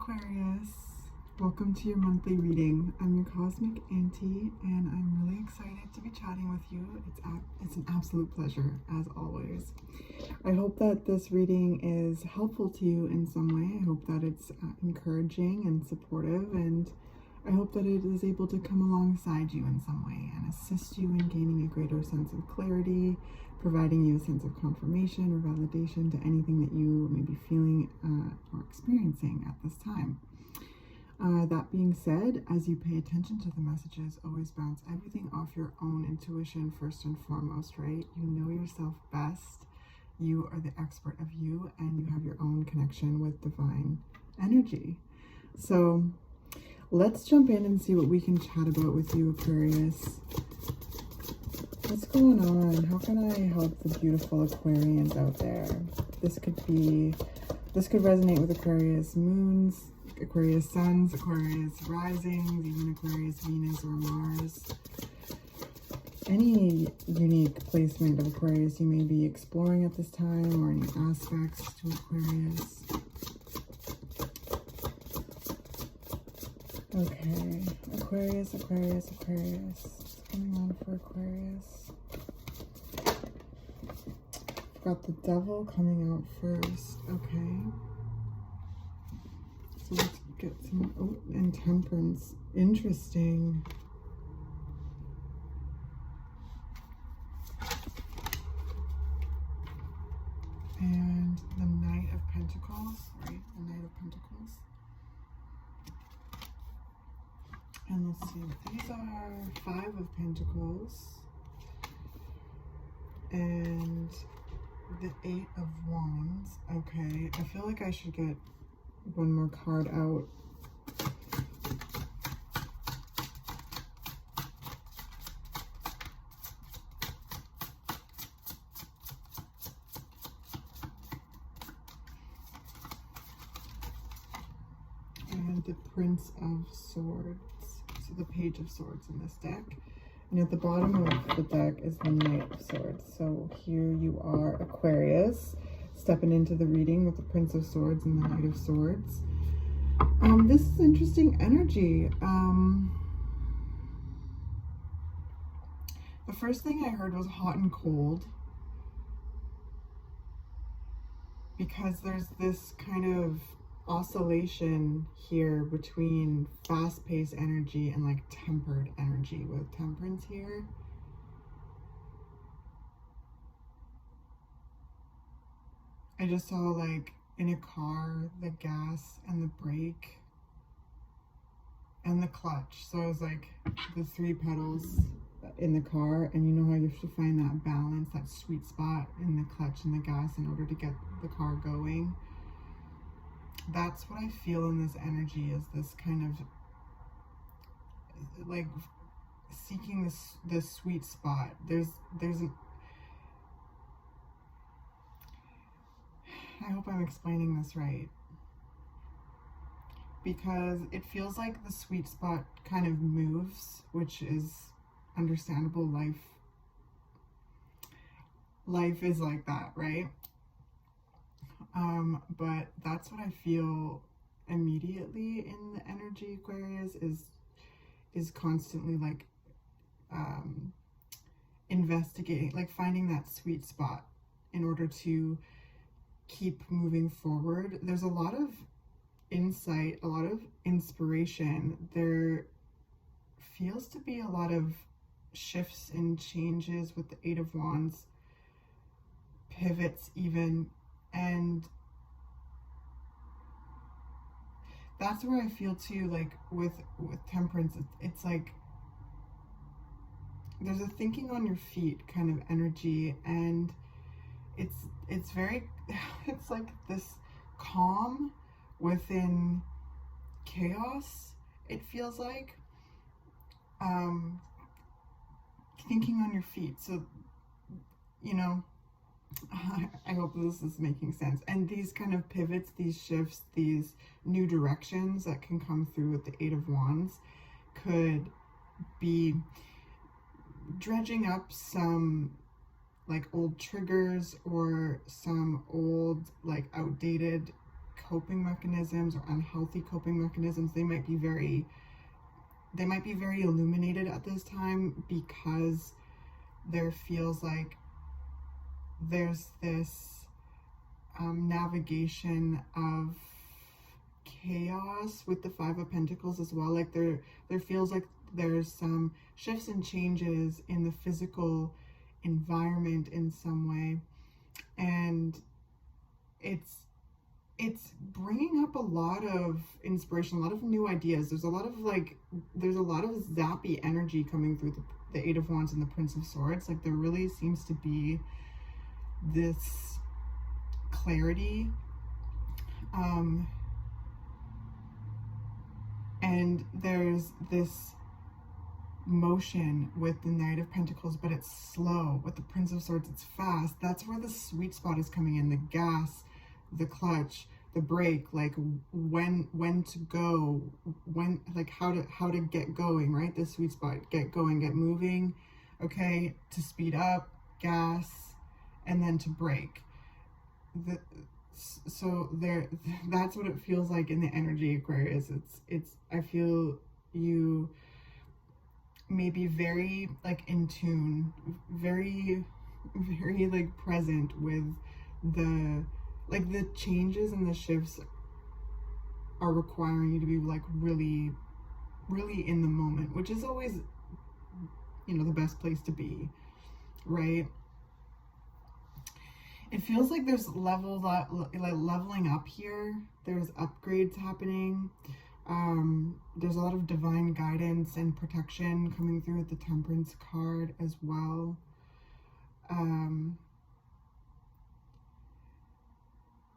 Aquarius, welcome to your monthly reading. I'm your cosmic auntie, and I'm really excited to be chatting with you. It's an absolute pleasure, as always. I hope that this reading is helpful to you in some way. I hope that it's encouraging and supportive, and I hope that it is able to come alongside you in some way and assist you in gaining a greater sense of clarity, providing you a sense of confirmation or validation to anything that you may be feeling or experiencing at this time. That being said, as you pay attention to the messages, always bounce everything off your own intuition first and foremost, right? You know yourself best. You are the expert of you, and you have your own connection with divine energy. So let's jump in and see what we can chat about with you, Aquarius. What's going on? How can I help the beautiful Aquarians out there? This could resonate with Aquarius moons, Aquarius suns, Aquarius risings, even Aquarius Venus or Mars. Any unique placement of Aquarius you may be exploring at this time, or any aspects to Aquarius. Okay, Aquarius. What's going on for Aquarius? Got the Devil coming out first. Okay. So let's get some, and Temperance. Interesting. And the Knight of Pentacles, right? The Knight of Pentacles. And let's see, these are Five of Pentacles and the Eight of Wands. Okay, I feel like I should get one more card out. And the Prince of Swords. So the Page of Swords in this deck. And at the bottom of the deck is the Knight of Swords. So here you are, Aquarius, stepping into the reading with the Prince of Swords and the Knight of Swords. This is interesting energy. The first thing I heard was hot and cold, because there's this kind of oscillation here between fast-paced energy and like tempered energy with Temperance here. I just saw, like, in a car, the gas and the brake and the clutch. So I was like, the three pedals in the car, and you know how you have to find that balance, that sweet spot in the clutch and the gas in order to get the car going. That's what I feel in this energy, is this kind of like seeking this sweet spot. There's an, I hope I'm explaining this right, because it feels like the sweet spot kind of moves, which is understandable. Life is like that, right? But that's what I feel immediately in the energy, Aquarius, is constantly like investigating, like finding that sweet spot in order to keep moving forward. There's a lot of insight, a lot of inspiration. There feels to be a lot of shifts and changes with the Eight of Wands, pivots even, and that's where I feel too, like with Temperance, it's like there's a thinking on your feet kind of energy, and it's very it's like this calm within chaos, it feels like. Thinking on your feet. So, you know, I hope this is making sense. And these kind of pivots, these shifts, these new directions that can come through with the Eight of Wands could be dredging up some like old triggers or some old like outdated coping mechanisms or unhealthy coping mechanisms, they might be very illuminated at this time, because there feels like there's this navigation of chaos with the Five of Pentacles as well. Like there feels like there's some shifts and changes in the physical environment in some way, and it's bringing up a lot of inspiration, a lot of new ideas. There's a lot of zappy energy coming through the Eight of Wands and the Prince of Swords. Like there really seems to be this clarity, and there's this motion with the Knight of Pentacles, but it's slow. With the Prince of Swords, it's fast. That's where the sweet spot is coming in. The gas, the clutch, the brake, like when to go, when, like how to get going, right? The sweet spot, get going, get moving, okay, to speed up, gas, and then to brake. So there, that's what it feels like in the energy, Aquarius. It's I feel you may be very like in tune, very like present with the changes and the shifts are requiring you to be like really in the moment, which is always, you know, the best place to be, right? It feels like there's leveling up here. There's upgrades happening. There's a lot of divine guidance and protection coming through with the Temperance card as well.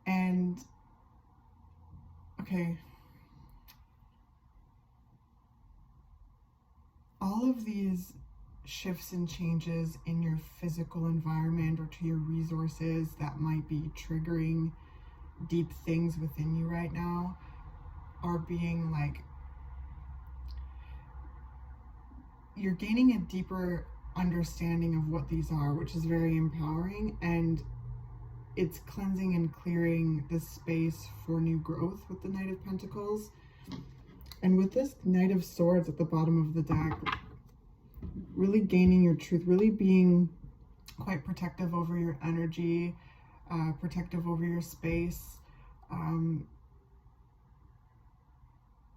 And okay, all of these shifts and changes in your physical environment or to your resources that might be triggering deep things within you right now are being like, you're gaining a deeper understanding of what these are, which is very empowering, and it's cleansing and clearing the space for new growth with the Knight of Pentacles. And with this Knight of Swords at the bottom of the deck, really gaining your truth, really being quite protective over your energy, protective over your space.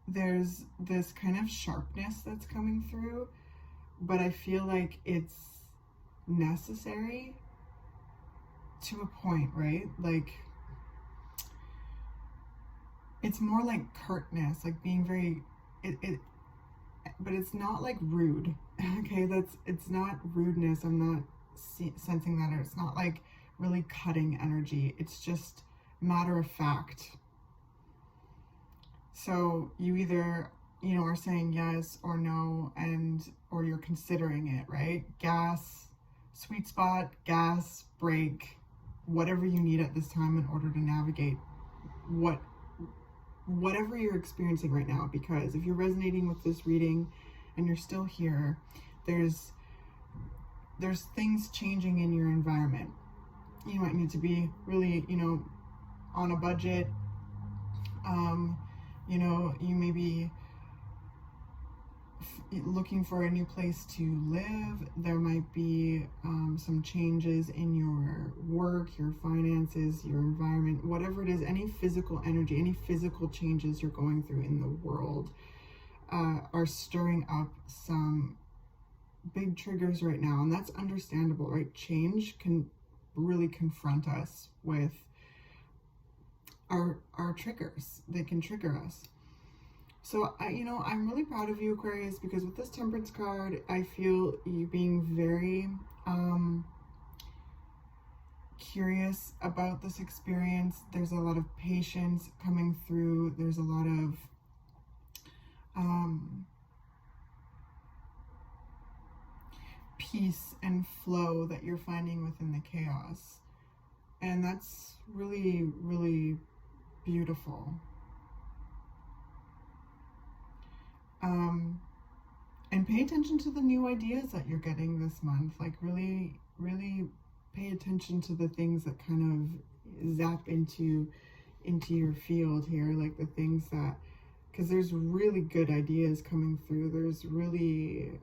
There's this kind of sharpness that's coming through, but I feel like it's necessary to a point, right? Like it's more like curtness, like being very but it's not like rude. Okay, it's not rudeness. I'm not sensing that, or it's not like really cutting energy. It's just matter of fact. So you either, you know, are saying yes or no, or you're considering it, right? Gas, sweet spot, gas, brake, whatever you need at this time in order to navigate whatever you're experiencing right now. Because if you're resonating with this reading and you're still here, there's things changing in your environment. You might need to be really, you know, on a budget. You know, you may be looking for a new place to live. There might be some changes in your work, your finances, your environment, whatever it is, any physical energy, any physical changes you're going through in the world are stirring up some big triggers right now. And that's understandable, right? Change can really confront us with our triggers. They can trigger us. So I'm really proud of you, Aquarius, because with this Temperance card, I feel you being very curious about this experience. There's a lot of patience coming through. There's a lot of peace and flow that you're finding within the chaos. And that's really, really beautiful. And pay attention to the new ideas that you're getting this month. Like really, really pay attention to the things that kind of zap into into your field here, like the things that, because there's really good ideas coming through. There's really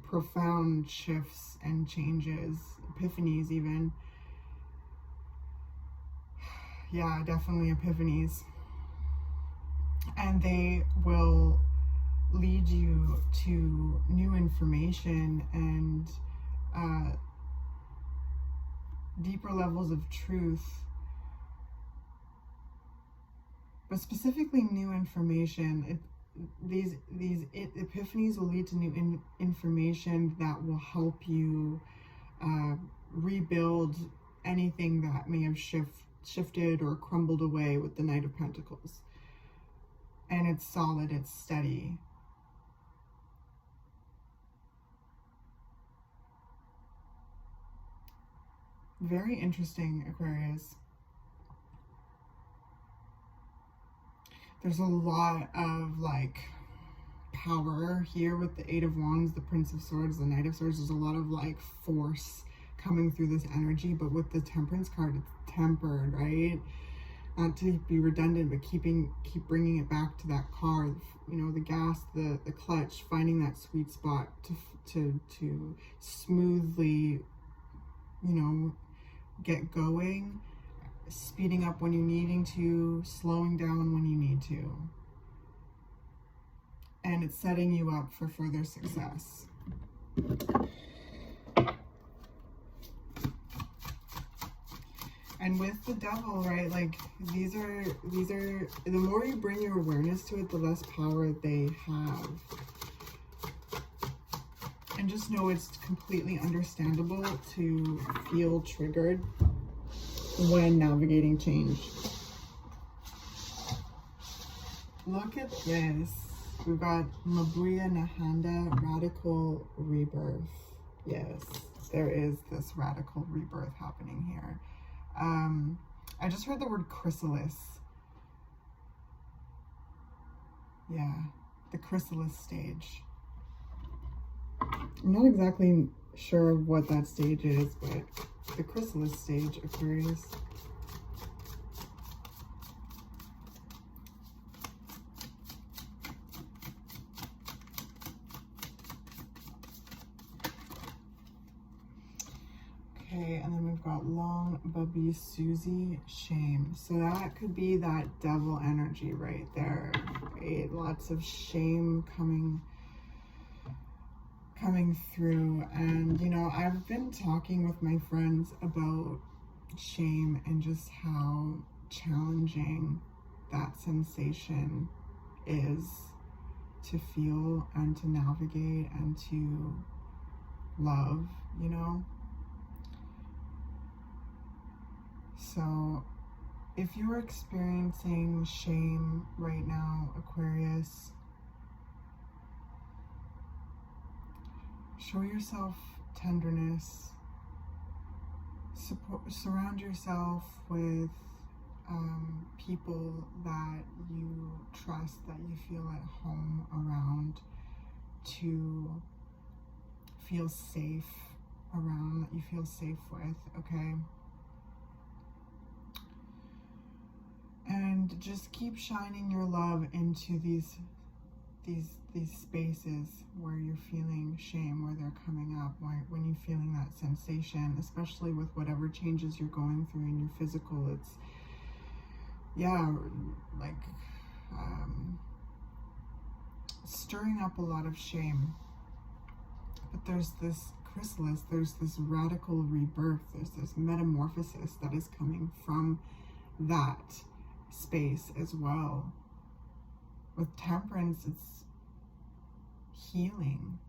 profound shifts and changes, epiphanies even. Yeah, definitely epiphanies. And they will lead you to new information and deeper levels of truth, but specifically new information. These epiphanies will lead to new information that will help you rebuild anything that may have shifted or crumbled away with the Knight of Pentacles. And it's solid, it's steady. Very interesting, Aquarius. There's a lot of like power here with the Eight of Wands, the Prince of Swords, the Knight of Swords. There's a lot of like force coming through this energy, but with the Temperance card, it's tempered, right? Not to be redundant, but keep bringing it back to that car, you know, the gas, the clutch, finding that sweet spot to smoothly, you know, get going, speeding up when you're needing to, slowing down when you need to. And it's setting you up for further success. And with the Devil, right, like these are, the more you bring your awareness to it, the less power they have. And just know it's completely understandable to feel triggered when navigating change. Look at this. We've got Mabuya Nahanda, radical rebirth. Yes, there is this radical rebirth happening here. I just heard the word chrysalis. Yeah, the chrysalis stage. I'm not exactly sure what that stage is, but the chrysalis stage, Aquarius. Okay, and then we've got long Bubby Susie shame. So that could be that devil energy right there. Right? Lots of shame coming through. And you know, I've been talking with my friends about shame and just how challenging that sensation is to feel and to navigate and to love, you know. So if you're experiencing shame right now, Aquarius, show yourself tenderness. Surround yourself with people that you trust, that you feel at home around, to feel safe around, that you feel safe with, okay? And just keep shining your love into these spaces where you're feeling shame, where they're coming up, when you're feeling that sensation, especially with whatever changes you're going through in your physical. It's, yeah, like stirring up a lot of shame. But there's this chrysalis, there's this radical rebirth, there's this metamorphosis that is coming from that space as well. With temperance, it's healing.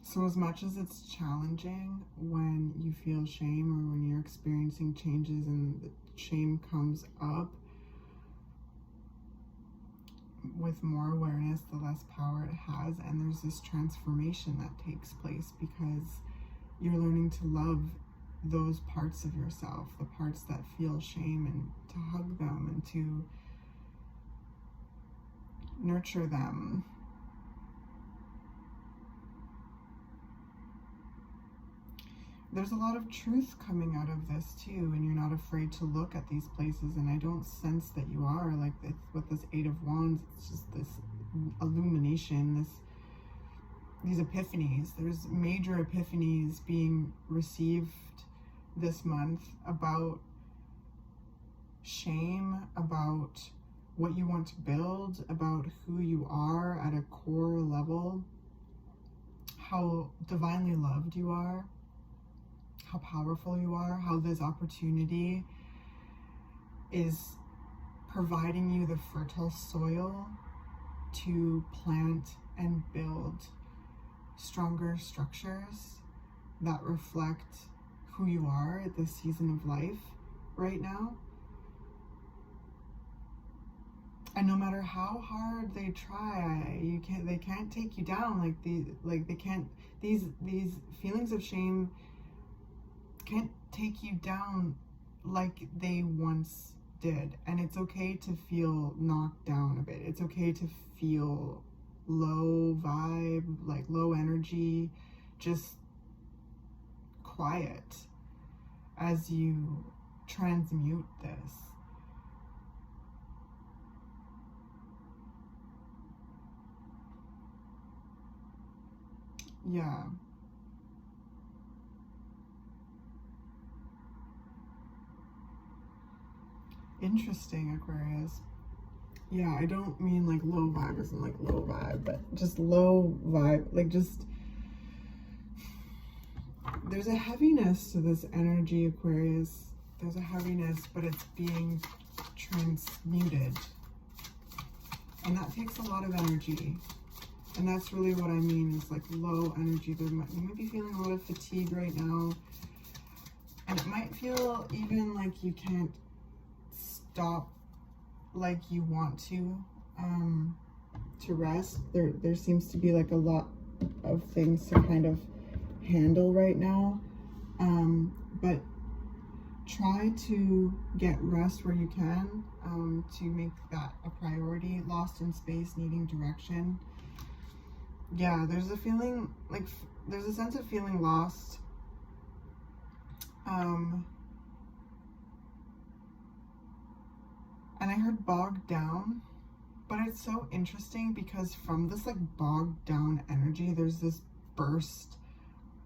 So as much as it's challenging when you feel shame or when you're experiencing changes and the shame comes up, with more awareness, the less power it has. And there's this transformation that takes place because you're learning to love those parts of yourself, the parts that feel shame, and to hug them and to nurture them. there's a lot of truth coming out of this too, and you're not afraid to look at these places, and I don't sense that you are. Like with this Eight of Wands, it's just this illumination, these epiphanies. There's major epiphanies being received this month about shame, about what you want to build, about who you are at a core level, how divinely loved you are, how powerful you are, how this opportunity is providing you the fertile soil to plant and build stronger structures that reflect who you are at this season of life right now. And no matter how hard they try, they can't take you down. These feelings of shame can't take you down like they once did. And it's okay to feel knocked down a bit. It's okay to feel low vibe, like low energy, just quiet as you transmute this. Yeah. Interesting, Aquarius. Yeah, I don't mean like low vibe isn't like low vibe, but just low vibe, like just there's a heaviness to this energy, Aquarius. There's a heaviness, but it's being transmuted. And that takes a lot of energy. And that's really what I mean, is like low energy. You might be feeling a lot of fatigue right now. And it might feel even like you can't stop like you want to rest. There seems to be like a lot of things to kind of handle right now. But try to get rest where you can, to make that a priority. Lost in space, needing direction. Yeah, there's a feeling, like, there's a sense of feeling lost. And I heard bogged down, but it's so interesting because from this like bogged down energy, there's this burst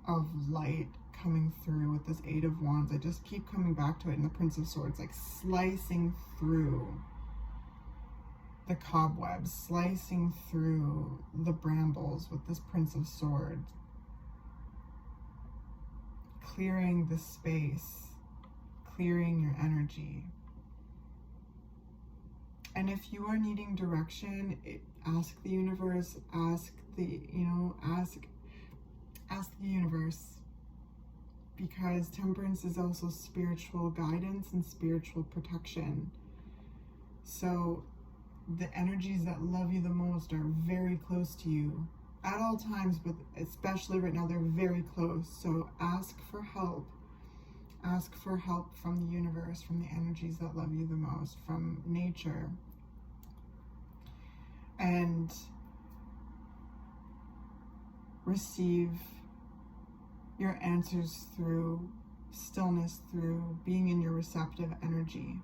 of light coming through with this Eight of Wands. I just keep coming back to it, in the Prince of Swords, like slicing through the cobwebs, slicing through the brambles with this Prince of Swords, clearing the space, clearing your energy. And if you are needing direction, ask the universe, ask the universe, because Temperance is also spiritual guidance and spiritual protection. So the energies that love you the most are very close to you at all times, but especially right now, they're very close. So ask for help. Ask for help from the universe, from the energies that love you the most, from nature. And receive your answers through stillness, through being in your receptive energy.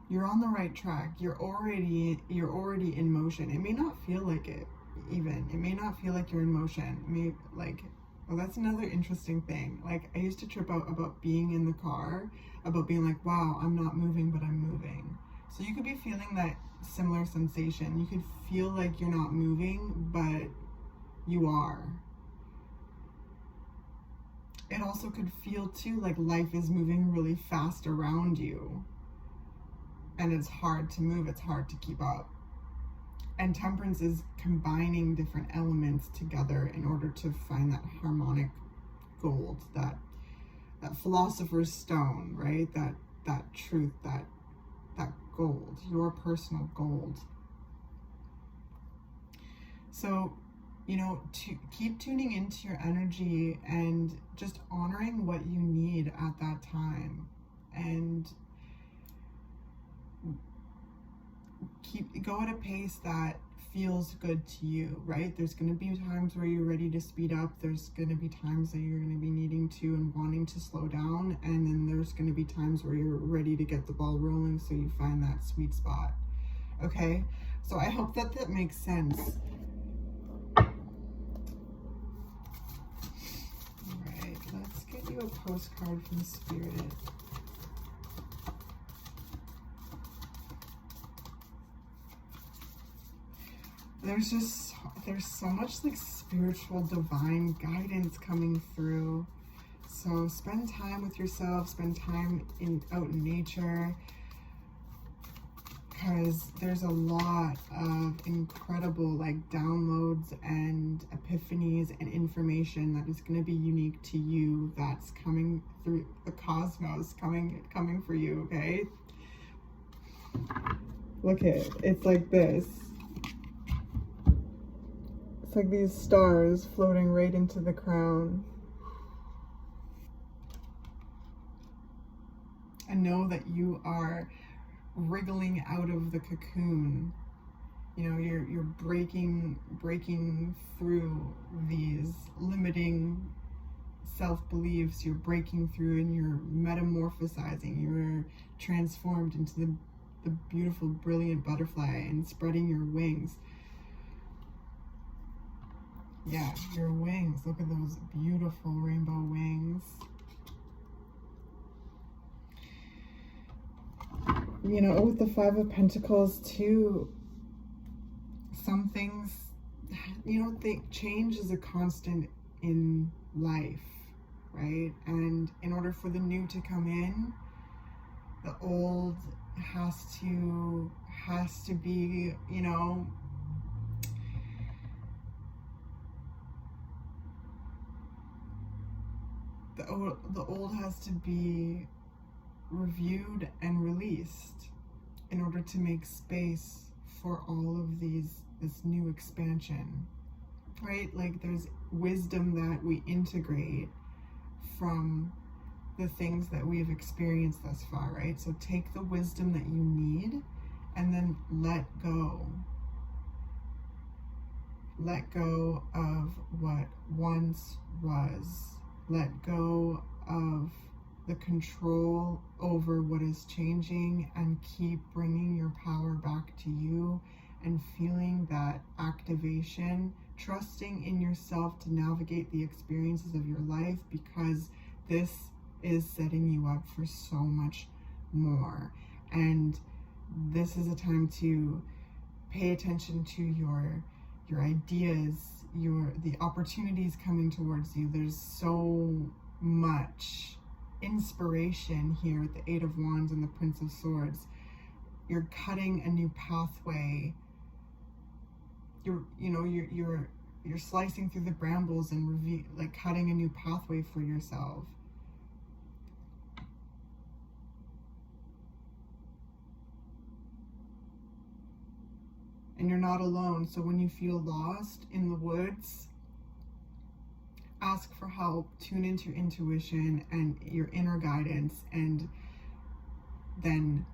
You're on the right track. You're already in motion. It may not feel like it, even. It may not feel like you're in motion. It may, like, well, that's another interesting thing. Like, I used to trip out about being in the car, about being like, wow, I'm not moving, but I'm moving. So you could be feeling that similar sensation. You could feel like you're not moving, but you are. It also could feel too like life is moving really fast around you, and it's hard to move, it's hard to keep up. And Temperance is combining different elements together in order to find that harmonic gold, that philosopher's stone, right? That truth, that gold, your personal gold. So, to keep tuning into your energy and just honoring what you need at that time, and go at a pace that feels good to you, right? There's going to be times where you're ready to speed up. There's going to be times that you're going to be needing to and wanting to slow down. And then there's going to be times where you're ready to get the ball rolling, so you find that sweet spot. Okay? So I hope that that makes sense. All right, let's get you a postcard from Spirit. There's so much like spiritual divine guidance coming through. So spend time with yourself, spend time out in nature, because there's a lot of incredible like downloads and epiphanies and information that is going to be unique to you, that's coming through the cosmos, coming for you. Okay, look at it. It's like this. It's like these stars floating right into the crown. And know that you are wriggling out of the cocoon. You know, you're breaking through these limiting self-beliefs. You're breaking through and you're metamorphosizing. You're transformed into the beautiful, brilliant butterfly and spreading your wings. Yeah, your wings. Look at those beautiful rainbow wings. You know, with the Five of Pentacles too, some things, you know, change is a constant in life, right? And in order for the new to come in, the old has to be, you know, the old has to be reviewed and released in order to make space for all of this new expansion, right? Like there's wisdom that we integrate from the things that we've experienced thus far, right? So take the wisdom that you need and then let go. Let go of what once was. Let go of the control over what is changing and keep bringing your power back to you and feeling that activation, trusting in yourself to navigate the experiences of your life, because this is setting you up for so much more. And this is a time to pay attention to your ideas, the opportunities coming towards you. There's so much inspiration here with the Eight of Wands and the Prince of Swords. You're cutting a new pathway. You're slicing through the brambles and like cutting a new pathway for yourself. And you're not alone. So when you feel lost in the woods, ask for help, tune into your intuition and your inner guidance, and then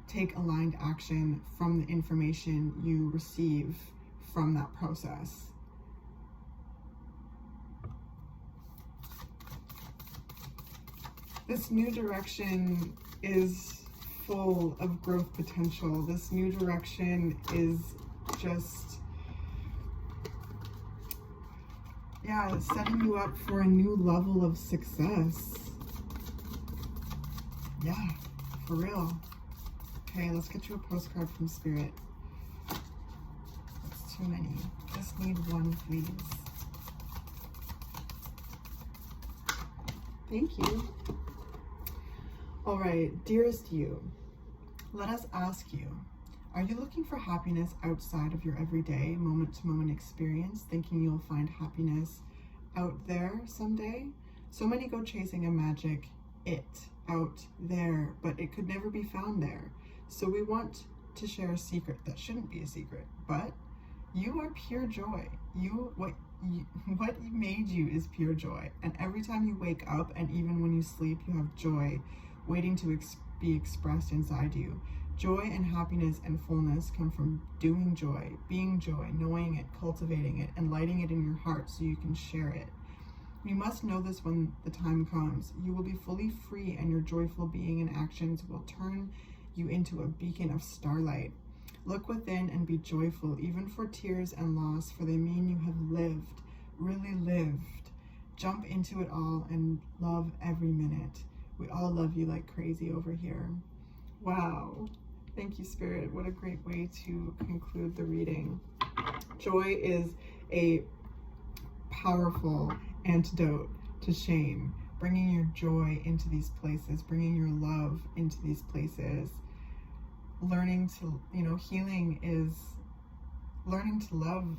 take aligned action from the information you receive from that process. This new direction is full of growth potential. This new direction is just, yeah, setting you up for a new level of success. Yeah, for real. Okay, let's get you a postcard from Spirit. That's too many. Just need one, please. Thank you. All right, dearest you, let us ask you, are you looking for happiness outside of your everyday moment-to-moment experience, thinking you'll find happiness out there someday? So many go chasing a magic it out there, but it could never be found there. So we want to share a secret that shouldn't be a secret, but you are pure joy. What made you is pure joy. And every time you wake up and even when you sleep, you have joy waiting to be expressed inside you. Joy and happiness and fullness come from doing joy, being joy, knowing it, cultivating it, and lighting it in your heart so you can share it. You must know this when the time comes. You will be fully free, and your joyful being and actions will turn you into a beacon of starlight. Look within and be joyful, even for tears and loss, for they mean you have lived, really lived. Jump into it all and love every minute. We all love you like crazy over here. Wow. Thank you, Spirit. What a great way to conclude the reading. Joy is a powerful antidote to shame. Bringing your joy into these places, bringing your love into these places. Learning to, healing is learning to love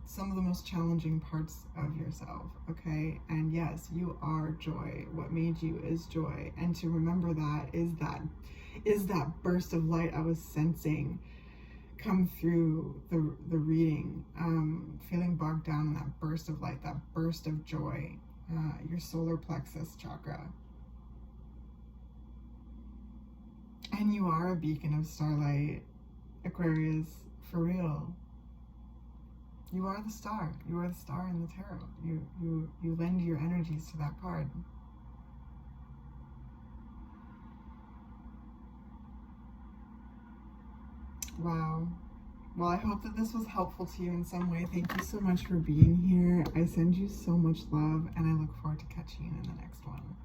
some of the most challenging parts of yourself, okay? And yes, you are joy. What made you is joy. And to remember that is that burst of light I was sensing come through the reading, feeling bogged down in that burst of light, that burst of joy, your solar plexus chakra. And you are a beacon of starlight, Aquarius, for real. You are the star. You are the star in the tarot. You lend your energies to that card. Wow. Well, I hope that this was helpful to you in some way. Thank you so much for being here. I send you so much love, and I look forward to catching you in the next one.